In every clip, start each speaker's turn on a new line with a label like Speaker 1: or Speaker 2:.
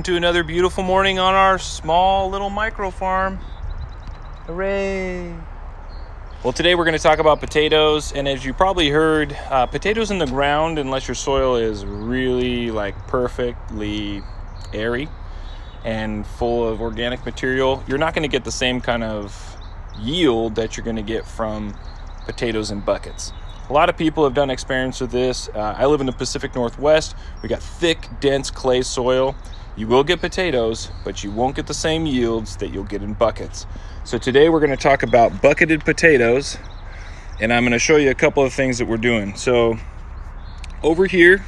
Speaker 1: to another beautiful morning on our small little micro farm. Hooray! Well, today we're going to talk about potatoes, and as you probably heard, potatoes in the ground, unless your soil is really perfectly airy and full of organic material, you're not going to get the same kind of yield that you're going to get from potatoes in buckets. A lot of people have done experiments with this. I live in the Pacific Northwest. We got thick, dense clay soil. You will get potatoes, but you won't get the same yields that you'll get in buckets. So today we're going to talk about bucketed potatoes, and I'm going to show you a couple of things that we're doing. So over here,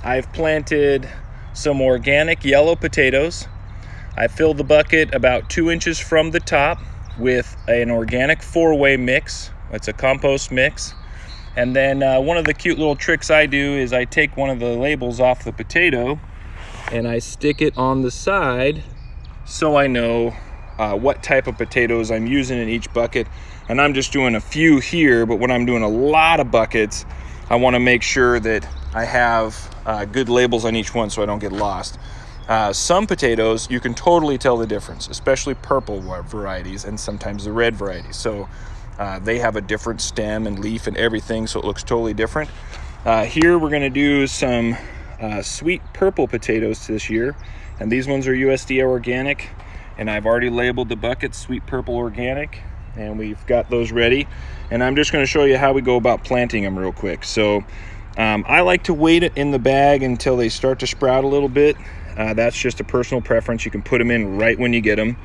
Speaker 1: I've planted some organic yellow potatoes. I filled the bucket about 2 inches from the top with an organic 4-way mix. It's a compost mix. And then one of the cute little tricks I do is I take one of the labels off the potato and I stick it on the side so I know what type of potatoes I'm using in each bucket. And I'm just doing a few here, but when I'm doing a lot of buckets, I want to make sure that I have good labels on each one so I don't get lost. Some potatoes, you can totally tell the difference, especially purple varieties and sometimes the red varieties. So they have a different stem and leaf and everything, so it looks totally different. Here we're going to do some sweet purple potatoes this year, and these ones are USDA organic, and I've already labeled the bucket sweet purple organic, and we've got those ready. And I'm just going to show you how we go about planting them real quick. So I like to wait it in the bag until they start to sprout a little bit. That's just a personal preference. You can put them in right when you get them.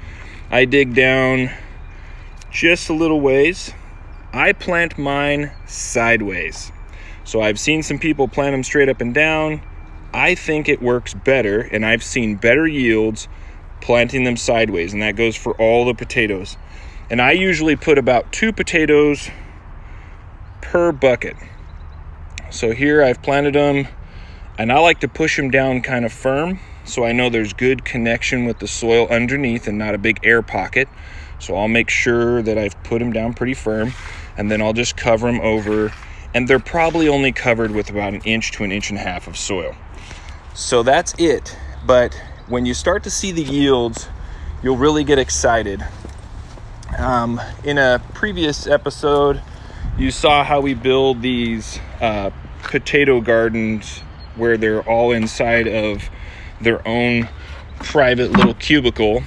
Speaker 1: I dig down just a little ways. I plant mine sideways. So I've seen some people plant them straight up and down. I think it works better, and I've seen better yields planting them sideways, and that goes for all the potatoes. And I usually put about 2 potatoes per bucket. So here I've planted them, and I like to push them down kind of firm so I know there's good connection with the soil underneath and not a big air pocket. So I'll make sure that I've put them down pretty firm, and then I'll just cover them over, and they're probably only covered with about 1 inch to 1.5 inches of soil. So that's it. But when you start to see the yields, you'll really get excited. In a previous episode, you saw how we build these potato gardens where they're all inside of their own private little cubicle.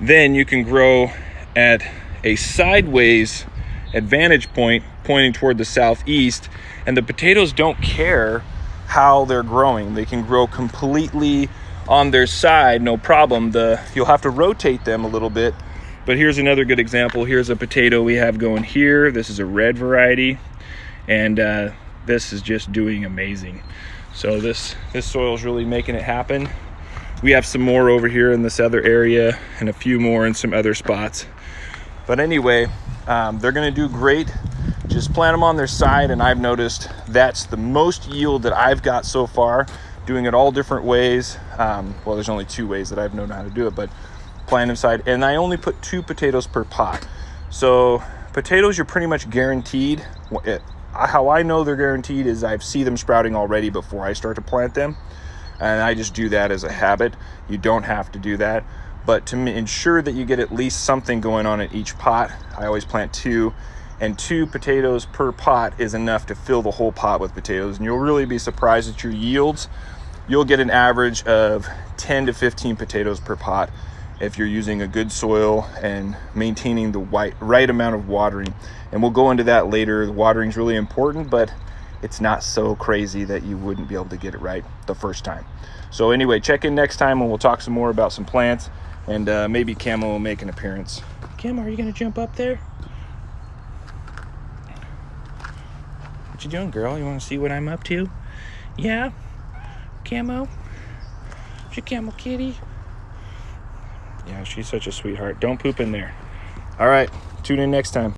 Speaker 1: Then you can grow at a sideways advantage point pointing toward the southeast, and the potatoes don't care how they're growing. They can grow completely on their side, no problem. You'll have to rotate them a little bit, but here's another good example. Here's a potato we have going here. This is a red variety, and this is just doing amazing. So this soil is really making it happen. We have some more over here in this other area and a few more in some other spots. But anyway, they're going to do great. Just plant them on their side, and I've noticed that's the most yield that I've got so far, doing it all different ways. Well, there's only 2 ways that I've known how to do it, but plant them side. And I only put 2 potatoes per pot. So potatoes, you're pretty much guaranteed. How I know they're guaranteed is I see them sprouting already before I start to plant them. And I just do that as a habit. You don't have to do that. But to ensure that you get at least something going on at each pot, I always plant 2. And 2 potatoes per pot is enough to fill the whole pot with potatoes. And you'll really be surprised at your yields. You'll get an average of 10 to 15 potatoes per pot if you're using a good soil and maintaining the right amount of watering. And we'll go into that later. The watering is really important, but it's not so crazy that you wouldn't be able to get it right the first time. So anyway, check in next time and we'll talk some more about some plants, and maybe Camo will make an appearance. Camo, are you going to jump up there? What you doing, girl? You want to see what I'm up to? Yeah? Camo? Is your Camo kitty? Yeah, she's such a sweetheart. Don't poop in there. All right, tune in next time.